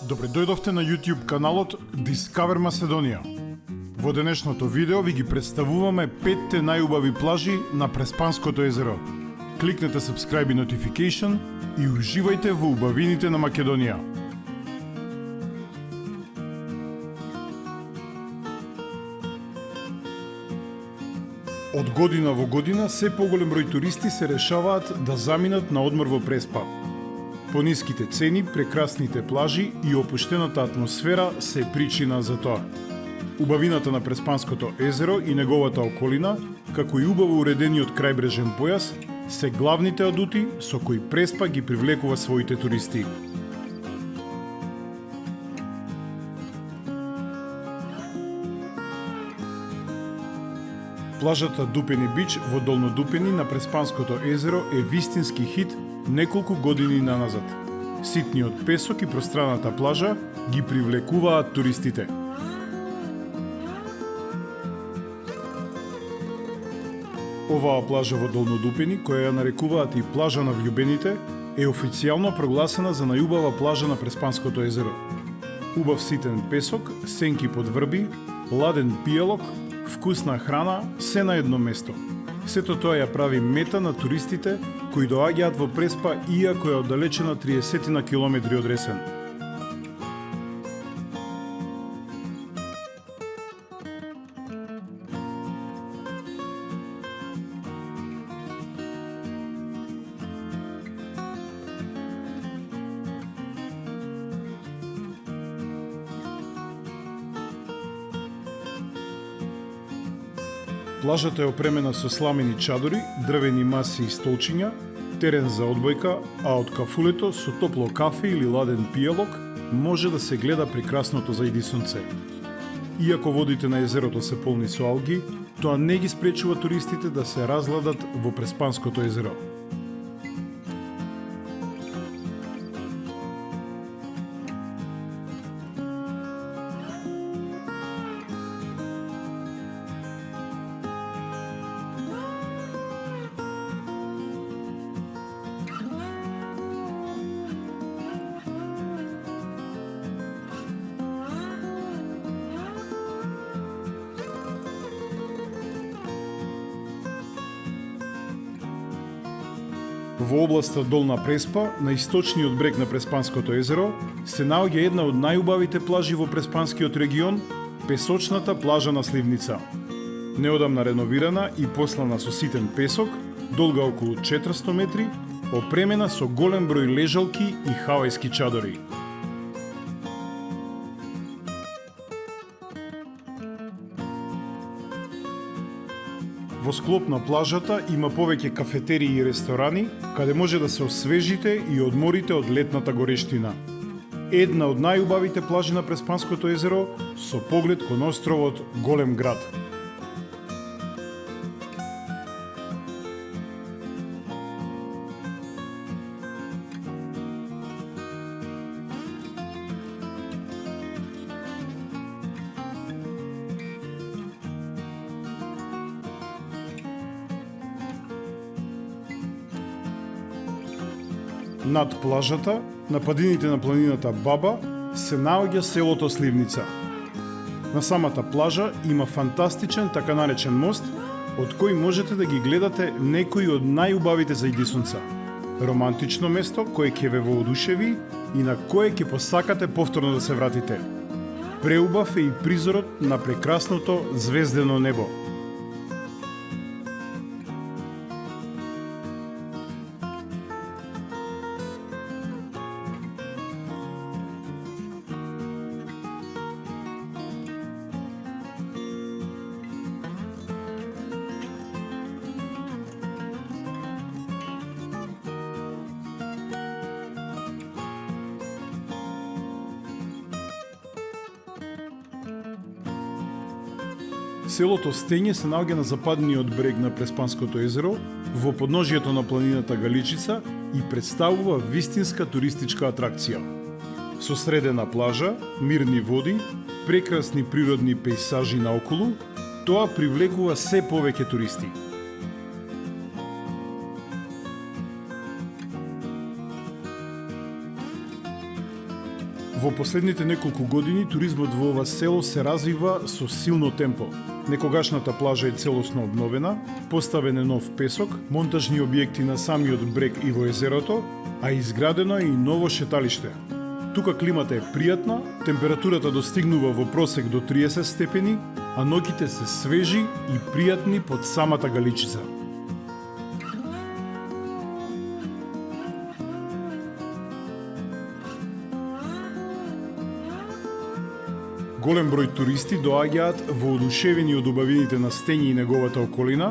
Добре дојдовте на YouTube каналот Discover Macedоnia. Во денешното видео ви ги представуваме 5 најубави плажи на Преспанското езеро. Кликнете subscribe и notification и уживајте во убавините на Македонија. Од година во година се поголем број туристи се решаваат да заминат на одмор во Преспа. Пониските цени, прекрасните плажи и опуштената атмосфера се причина за тоа. Убавината на Преспанското езеро и неговата околина, како и убаво уредениот крајбрежен појас, се главните адути со кои Преспа ги привлекува своите туристи. Плажата Дупени Бич во Долно Дупени на Преспанското езеро е вистински хит неколку години наназад. Ситниот песок и пространата плажа ги привлекуваат туристите. Оваа плажа во Долно Дупени, која ја нарекуваат и плажа на влюбените, е официјално прогласена за најубава плажа на Преспанското езеро. Убав ситен песок, сенки под врби, ладен пијалок, вкусна храна, се на едно место. Сето тоа ја прави мета на туристите кои доаѓаат во Преспа иако е оддалечена 30 на километри од Ресен. Плажата е опремена со сламени чадори, дрвени маси и столчиња, терен за одбојка, а од кафулето со топло кафе или ладен пијалок може да се гледа прекрасното зајди сонце. Иако водите на езерото се полни со алги, тоа не ги спречува туристите да се разгладат во Преспанското езеро. Во областа Долна Преспа, на источниот брег на Преспанското езеро, се наоѓа една од најубавите плажи во Преспанскиот регион, песочната плажа на Сливница. Неодамна реновирана и послана со ситен песок, долга околу 400 метри, опремена со голем број лежалки и хавајски чадори. Во склоп на плажата има повеќе кафетерии и ресторани, каде може да се освежите и одморите од летната горештина. Една од најубавите плажи на Преспанското езеро со поглед кон островот Голем град. Над плажата, на падините на планината Баба, се наоѓа селото Сливница. На самата плажа има фантастичен така наречен мост, од кој можете да ги гледате некои од најубавите зајди сонца. Романтично место кое ќе ве воодушеви и на кое ќе посакате повторно да се вратите. Преубав е и призорот на прекрасното звездено небо. Селото Стење се наоѓа на западниот брег на Преспанското езеро, во подножието на планината Галичица и представува вистинска туристичка атракција. Со средена плажа, мирни води, прекрасни природни пејсажи наоколу, тоа привлекува се повеќе туристи. Во последните неколку години туризмот во ова село се развива со силно темпо. Некогашната плажа е целосно обновена, поставен е нов песок, монтажни објекти на самиот брег и во езерото, а изградено е и ново шеталиште. Тука климата е пријатна, температурата достигнува во просек до 30 степени, а ноќите се свежи и пријатни под самата галичица. Голем број туристи доаѓаат воодушевени од убавините на Стења и неговата околина,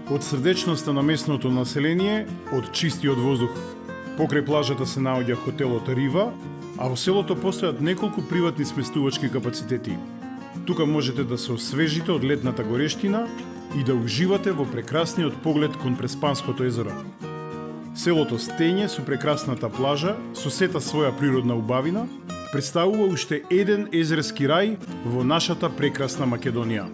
од срдечноста на местното население, од чистиот воздух. Покрај плажата се наоѓа хотелот Рива, а во селото постојат неколку приватни сместувачки капацитети. Тука можете да се освежите од летната горештина и да уживате во прекрасниот поглед кон Преспанското езеро. Селото Стење со прекрасната плажа, со сета своја природна убавина, представува уште еден езерски рај во нашата прекрасна Македонија.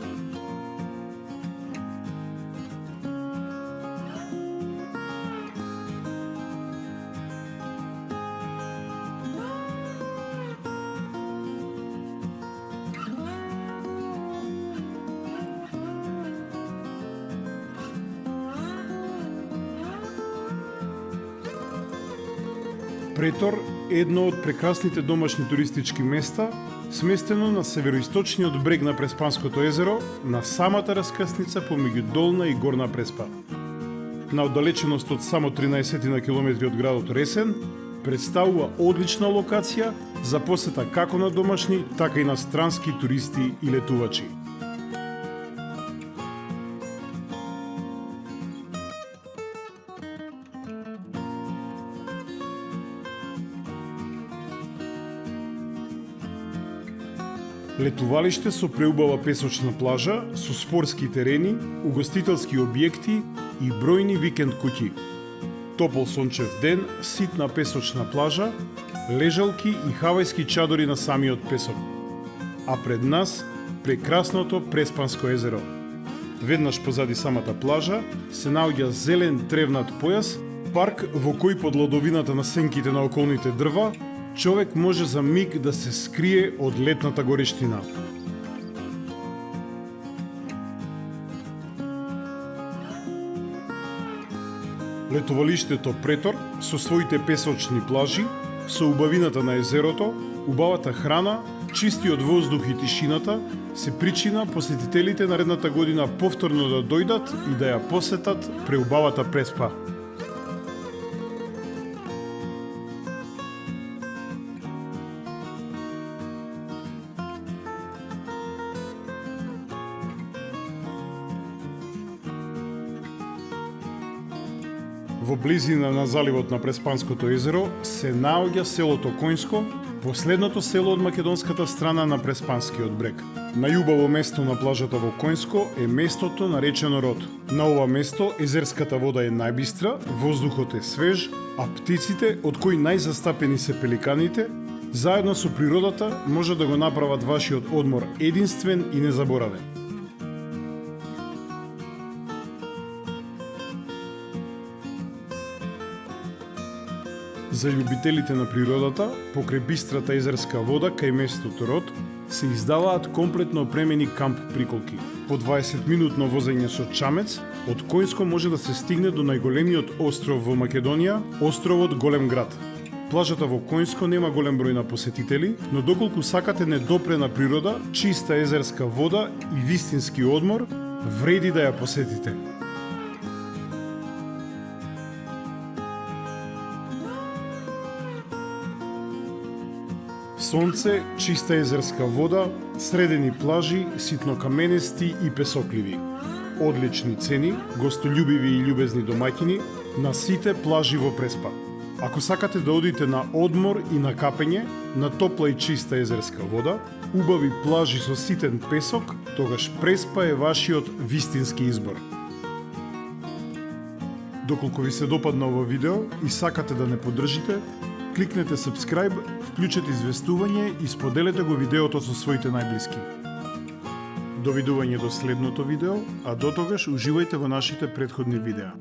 Претор е едно од прекрасните домашни туристички места, сместено на североисточниот брег на Преспанското езеро, на самата раскрсница помеѓу Долна и Горна Преспа. На оддалеченост од само 13 на километри од градот Ресен, представува одлична локација за посета како на домашни, така и на странски туристи и летувачи. Летувалиште со преубава песочна плажа, со спортски терени, угостителски објекти и бројни викенд куќи. Топол сончев ден, ситна песочна плажа, лежалки и хавајски чадори на самиот песок. А пред нас прекрасното Преспанско езеро. Веднаш позади самата плажа се наоѓа зелен тревнат појас, парк во кој под ладовината на сенките на околните дрва човек може за миг да се скрие од летната горештина. Летовалиштето Претор со своите песочни плажи, со убавината на езерото, убавата храна, чистиот воздух и тишината се причина посетителите наредната година повторно да дојдат и да ја посетат преубавата Преспа. Во близина на заливот на Преспанското езеро се наоѓа селото Коњско, последното село од македонската страна на Преспанскиот брег. Најубаво место на плажата во Коњско е местото наречено Род. На ова место езерската вода е најбистра, воздухот е свеж, а птиците, од кои најзастапени се пеликаните, заедно со природата може да го направат вашиот одмор единствен и незаборавен. За љубителите на природата, покрај бистрата езерска вода кај местото Род, се издаваат комплетно опремени камп приколки. По 20-минутно возење со чамец, од Коњско може да се стигне до најголемиот остров во Македонија, островот Голем град. Плажата во Коњско нема голем број на посетители, но доколку сакате недопрена природа, чиста езерска вода и вистински одмор, вреди да ја посетите. Сонце, чиста езерска вода, средени плажи, ситнокаменести и песокливи. Одлични цени, гостолюбиви и љубезни домаќини на сите плажи во Преспа. Ако сакате да одите на одмор и на капење, на топла и чиста езерска вода, убави плажи со ситен песок, тогаш Преспа е вашиот вистински избор. Доколку ви се допадна ово видео и сакате да не поддржите, кликнете subscribe, вклучете известување и споделете го видеото со своите најблиски. Довидување до следното видео, а до тогаш уживајте во нашите претходни видеа.